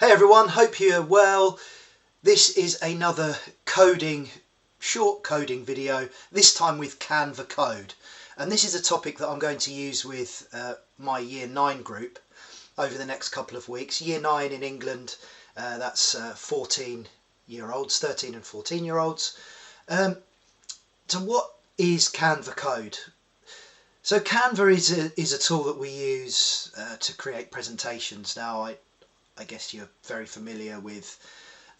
Hey everyone, hope you're well. This is another short coding video, this time with Canva Code. And this is a topic that I'm going to use with my Year 9 group over the next couple of weeks. Year 9 in England, that's 14-year-olds, 13 and 14-year-olds. So what is Canva Code? So Canva is a tool that we use to create presentations. Now I guess you're very familiar with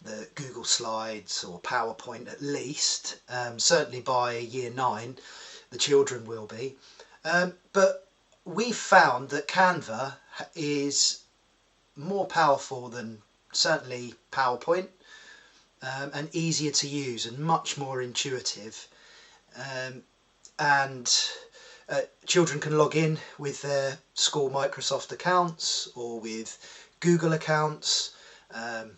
the Google Slides or PowerPoint at least. Certainly by Year 9 the children will be. But we found that Canva is more powerful than certainly PowerPoint and easier to use and much more intuitive. Children can log in with their school Microsoft accounts or with Google accounts, and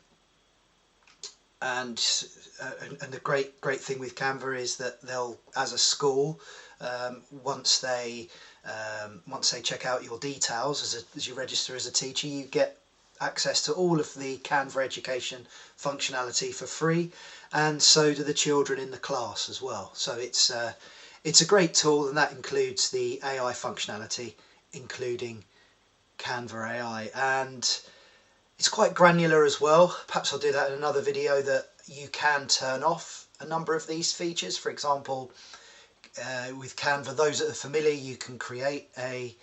the great thing with Canva is that they'll, as a school, once they check out your details as you register as a teacher, you get access to all of the Canva education functionality for free, and so do the children in the class as well. So it's a great tool, and that includes the AI functionality, including Canva AI, and it's quite granular as well. Perhaps I'll do that in another video, that you can turn off a number of these features. For example, with Canva, those that are familiar, you can create a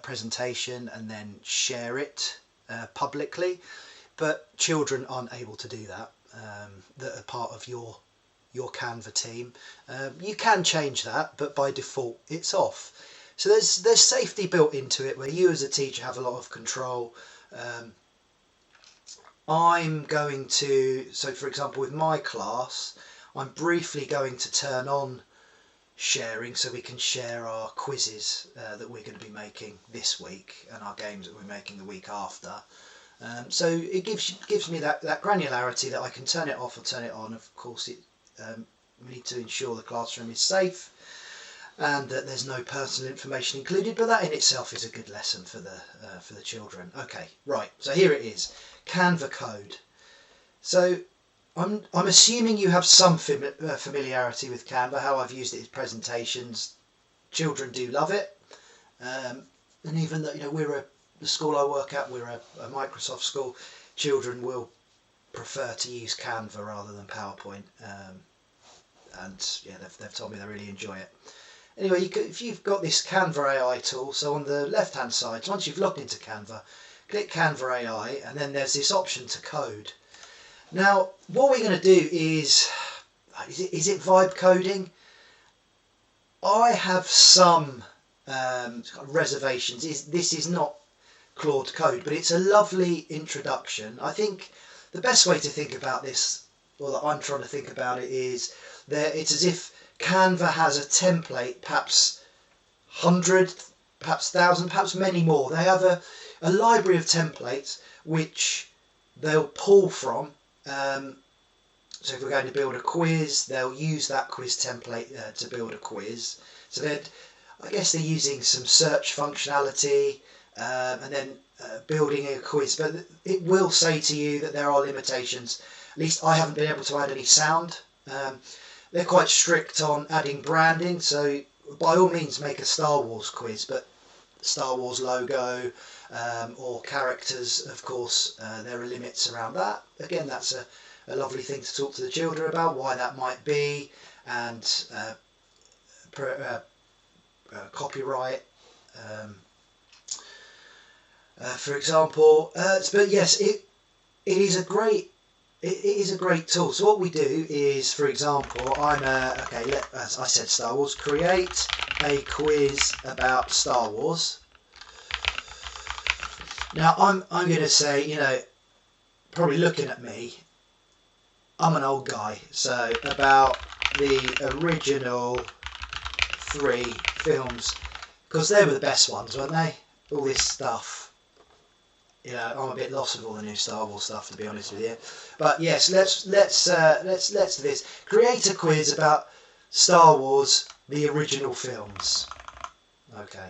presentation and then share it publicly, but children aren't able to do that, that are part of your Canva team. You can change that, but by default it's off. So there's safety built into it where you as a teacher have a lot of control. I'm going to, so for example with my class, I'm briefly going to turn on sharing so we can share our quizzes that we're going to be making this week and our games that we're making the week after. So it gives me that granularity that I can turn it off or turn it on. Of course, we need to ensure the classroom is safe and that there's no personal information included, but that in itself is a good lesson for the children. Okay, right, so here it is, Canva Code. So I'm assuming you have some familiarity with Canva, how I've used it in presentations. Children do love it, and even though the school I work at, we're a Microsoft school, children will prefer to use Canva rather than PowerPoint, and yeah, they've told me they really enjoy it. Anyway, if you've got this Canva AI tool, so on the left hand side, once you've logged into Canva, click Canva AI, and then there's this option to code. Now what we're going to do is it vibe coding? I have some reservations. This is not Claude Code, but it's a lovely introduction. I think the best way to think about this, or that I'm trying to think about it, is that it's as if Canva has a template, perhaps 100, perhaps 1,000, perhaps many more. They have a library of templates which they'll pull from. So if we're going to build a quiz, they'll use that quiz template to build a quiz. So I guess they're using some search functionality and then building a quiz, but it will say to you that there are limitations. At least I haven't been able to add any sound. They're quite strict on adding branding, so by all means make a Star Wars quiz, but Star Wars logo or characters, of course, there are limits around that. Again, that's a lovely thing to talk to the children about, why that might be, and copyright, for example. But yes, it is a great tool. So what we do is, for example, as I said, Star Wars, create a quiz about Star Wars. Now I'm going to say, probably looking at me, I'm an old guy, so about the original 3 films, because they were the best ones, weren't they? All this stuff. I'm a bit lost with all the new Star Wars stuff, to be honest with you. But yes, let's do this. Create a quiz about Star Wars, the original films. Okay.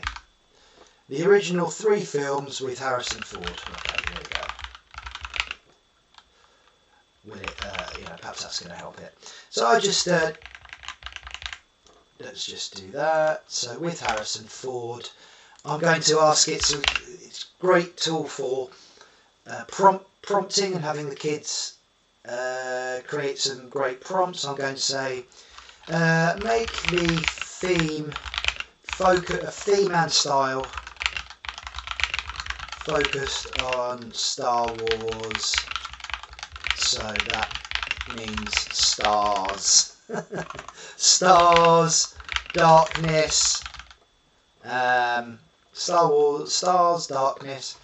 The original 3 films with Harrison Ford. Okay, here we go. know, perhaps that's going to help it. So I just let's just do that. So with Harrison Ford, I'm going to ask it's a great tool for prompting and having the kids create some great prompts. I'm going to say make the theme and style focused on Star Wars, so that means stars. Stars, darkness, Star Wars, stars, darkness,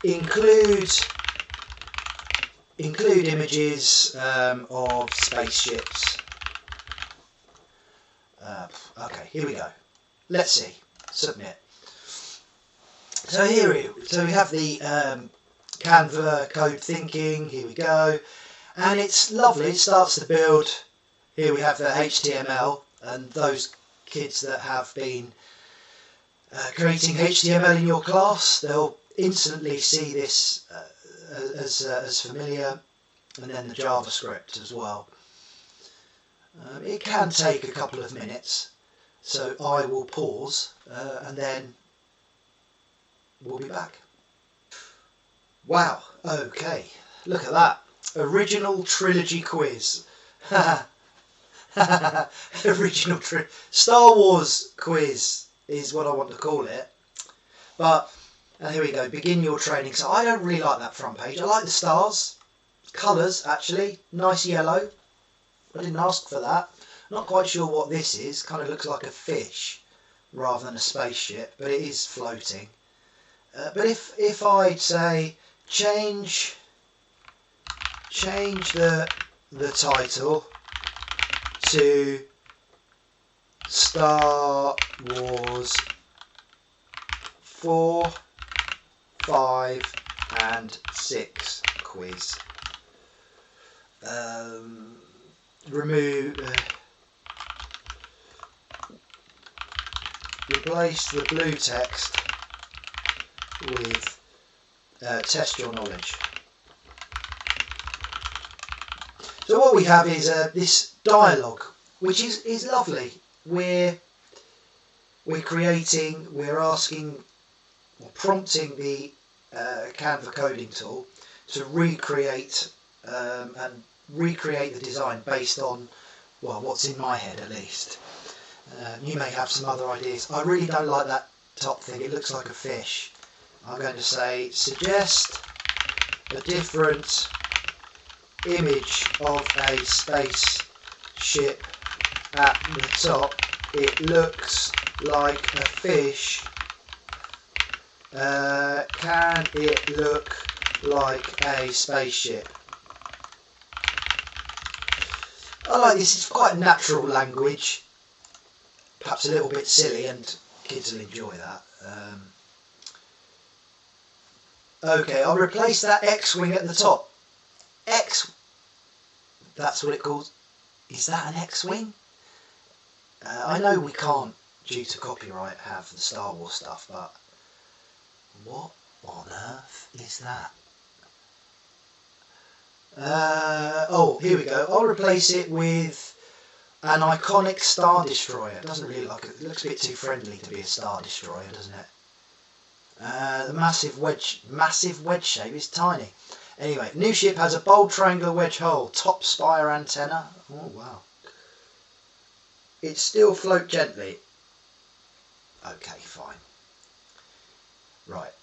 include images of spaceships. Okay, here we go. Let's see. Submit. So we have the Canva Code thinking. Here we go, and it's lovely. It starts to build. Here we have the HTML, and those kids that have been creating HTML in your class, they'll instantly see this as familiar, and then the JavaScript as well. It can take a couple of minutes, so I will pause and then we'll be back. Wow, okay, look at that. Original trilogy quiz. Star Wars quiz is what I want to call it. But here we go, begin your training. So I don't really like that front page. I like the stars. Colours, actually. Nice yellow. I didn't ask for that. Not quite sure what this is. Kind of looks like a fish rather than a spaceship, but it is floating. But if I'd say change the title to Star Wars 4, 5 and 6 quiz. Replace the blue text with test your knowledge. So what we have is this dialogue, which is lovely. We're prompting the Canva coding tool to recreate the design based on, well, what's in my head at least. You may have some other ideas. I really don't like that top thing. It looks like a fish. I'm going to say suggest a different image of a spaceship at the top. It looks like a fish. Can it look like a spaceship? I like this. It's quite natural language. Perhaps a little bit silly, and kids will enjoy that. Okay, I'll replace that X-wing at the top. That's what it calls. Is that an X-wing? I know we can't, due to copyright, have the Star Wars stuff, but what on earth is that? Oh, here we go. I'll replace it with an iconic Star Destroyer. It doesn't really look. It looks a bit too friendly to be a Star Destroyer, doesn't it? The massive wedge shape is tiny. Anyway, new ship has a bold triangular wedge hull, top spire antenna. Oh wow. It still float gently. Okay, fine. Right.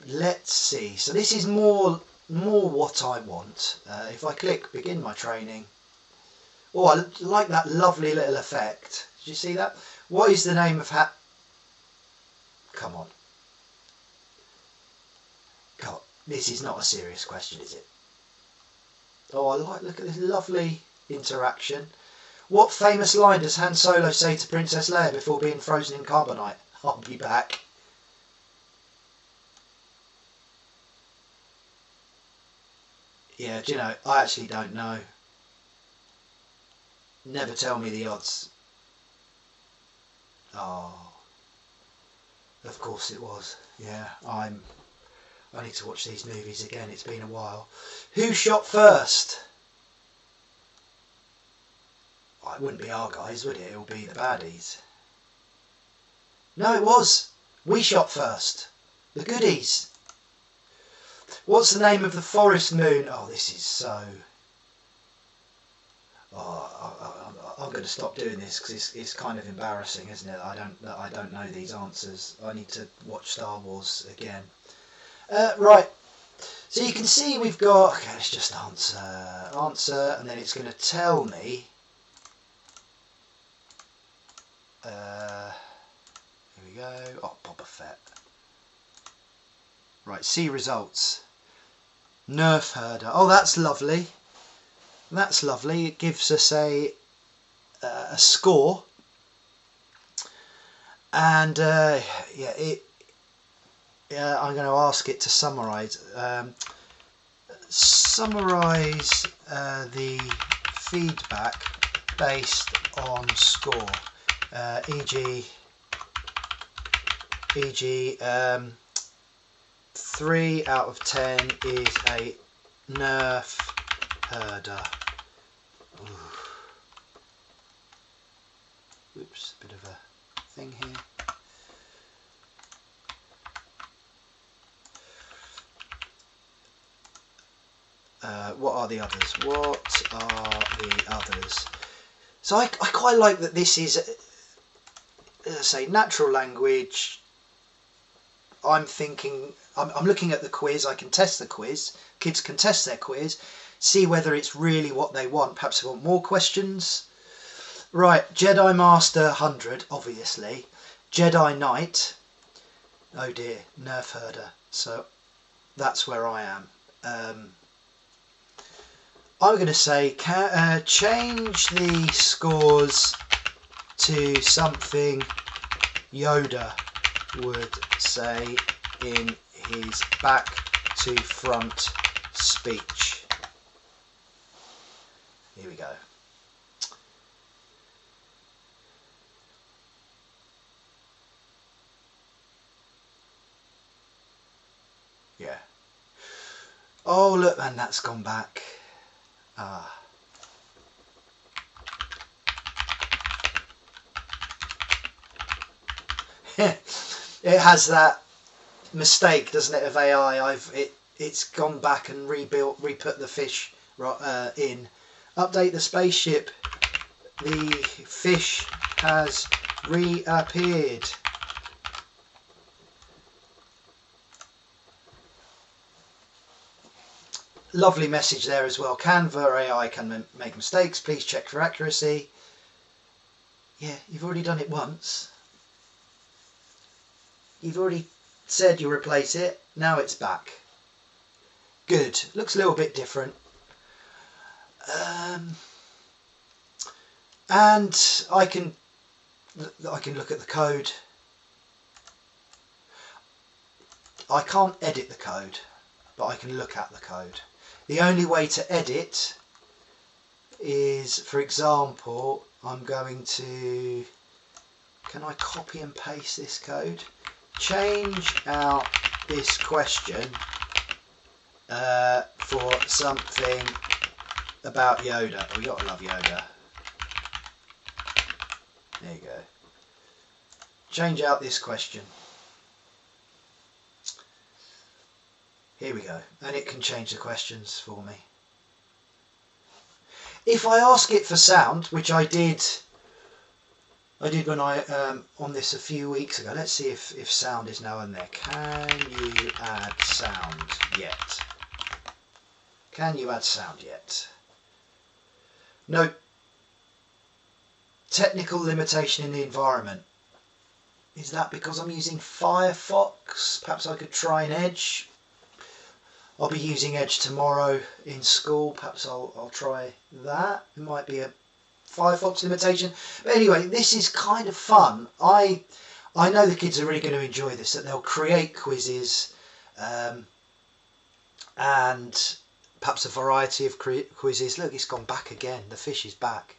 Let's see. So this is more what I want. If I click begin my training. Oh, I like that lovely little effect. Did you see that? What is the name of Come on. God, this is not a serious question, is it? Oh, look at this lovely interaction. What famous line does Han Solo say to Princess Leia before being frozen in carbonite? I'll be back. Yeah, do you know, I actually don't know. Never tell me the odds. Oh, of course it was. Yeah, I need to watch these movies again, it's been a while. Who shot first? Oh, it wouldn't be our guys, would it? It would be the baddies. No, it was. We shot first. The goodies. What's the name of the forest moon? Oh, this is so... Oh, I'm going to stop doing this because it's kind of embarrassing, isn't it? I don't know these answers. I need to watch Star Wars again. Right. So you can see we've got... Okay, let's just answer, and then it's going to tell me... here we go. Oh, Boba Fett. Right, see results. Nerf herder. Oh, that's lovely. That's lovely. It gives us a score, and yeah, I'm going to ask it to summarise. Summarise the feedback based on score. E.g., 3 out of 10 is a Nerf herder. Oops, bit of a thing here. What are the others? What are the others? So I quite like that this is, as I say, natural language. I'm looking at the quiz. I can test the quiz. Kids can test their quiz, see whether it's really what they want. Perhaps they want more questions. Right, Jedi Master 100, obviously. Jedi Knight. Oh dear, Nerf herder. So that's where I am. I'm going to say change the scores to something Yoda would say in his back to front speech. Here we go. Yeah. Oh look, and that's gone back. Ah. It has that mistake, doesn't it, of AI? It's gone back and re-put the fish in. Update the spaceship. The fish has reappeared. Lovely message there as well. Canva AI can make mistakes. Please check for accuracy. Yeah, you've already done it once. You've already said you'll replace it. Now it's back. Good. Looks a little bit different. And I can look at the code. I can't edit the code, but I can look at the code. The only way to edit is, for example, I'm going to... Can I copy and paste this code? Change out this question for something about Yoda. Oh, you gotta love Yoda. There you go. Change out this question. Here we go. And it can change the questions for me. If I ask it for sound, which I did when I on this a few weeks ago. Let's see if sound is now in there. Can you add sound yet? Can you add sound yet? No. Technical limitation in the environment. Is that because I'm using Firefox? Perhaps I could try an Edge. I'll be using Edge tomorrow in school. Perhaps I'll try that. It might be a Firefox limitation. But anyway, this is kind of fun. I know the kids are really going to enjoy this, that they'll create quizzes and perhaps a variety of quizzes. Look, it's gone back again. The fish is back.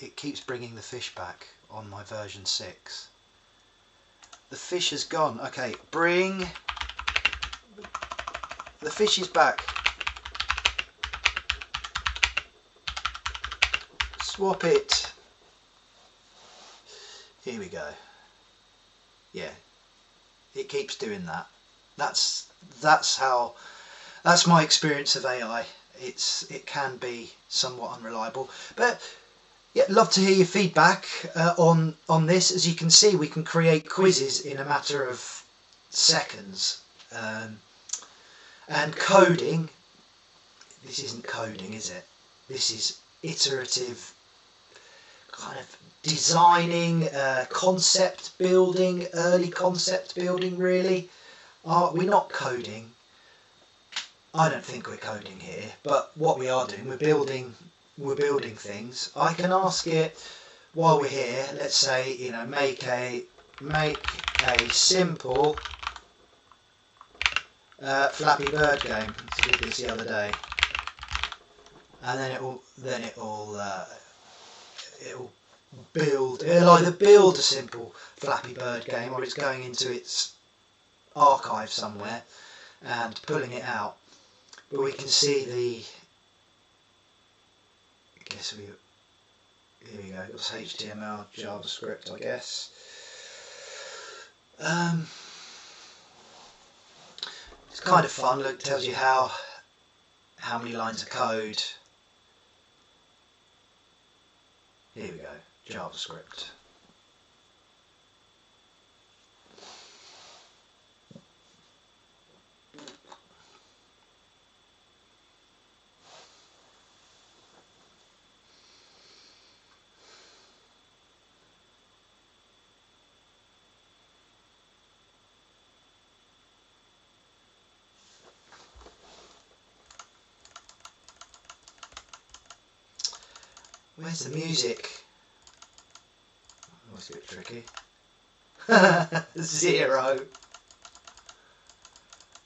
It keeps bringing the fish back on my version 6. The fish has gone. Okay, bring The fish is back. Swap it. Here we go. Yeah, it keeps doing that. That's my experience of AI. It can be somewhat unreliable, but yeah, love to hear your feedback on this. As you can see, we can create quizzes in a matter of seconds. And coding, this isn't coding, is it? This is iterative kind of designing, concept building, early concept building really. We're not coding. I don't think we're coding here, but what we are doing, we're building things. I can ask it while we're here, let's say, you know, make a simple Flappy Bird game. I did this the other day, and then it'll either build a simple Flappy Bird game, or it's going into its archive somewhere and pulling it out. But we can see here we go, it was HTML, JavaScript, I guess. It's kind of fun. Look, it tells you how many lines of code. Here we go, JavaScript. Where's the music? Oh, that's a bit tricky. 0.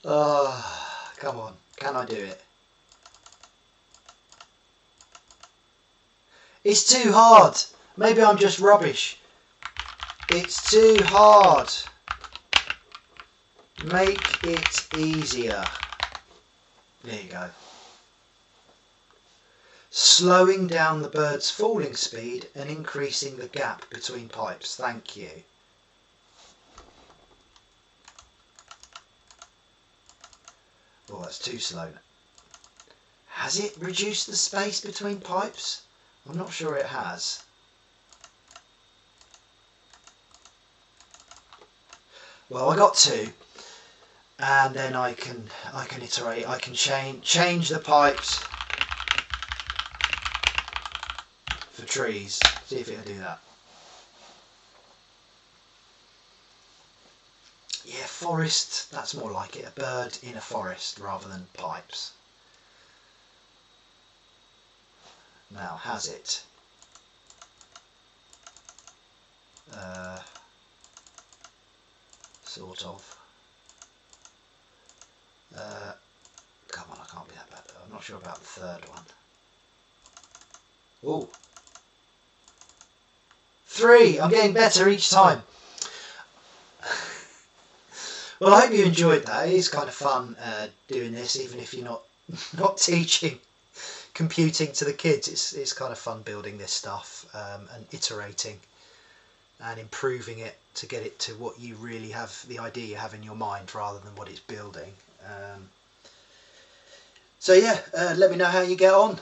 Oh, come on. Can I do it? It's too hard. Maybe I'm just rubbish. It's too hard. Make it easier. There you go. Slowing down the bird's falling speed and increasing the gap between pipes. Thank you. Oh, that's too slow. Has it reduced the space between pipes? I'm not sure it has. Well, I got 2, and then I can iterate. I can change the pipes for trees. See if it'll do that. Yeah, forest, that's more like it. A bird in a forest rather than pipes. Now, has it? Sort of. Come on, I can't be that bad. I'm not sure about the third one. Oh. 3! I'm getting better each time. Well, I hope you enjoyed that. It is kind of fun doing this, even if you're not teaching computing to the kids. It's kind of fun building this stuff and iterating and improving it to get it to what you really have, the idea you have in your mind, rather than what it's building. So yeah, let me know how you get on.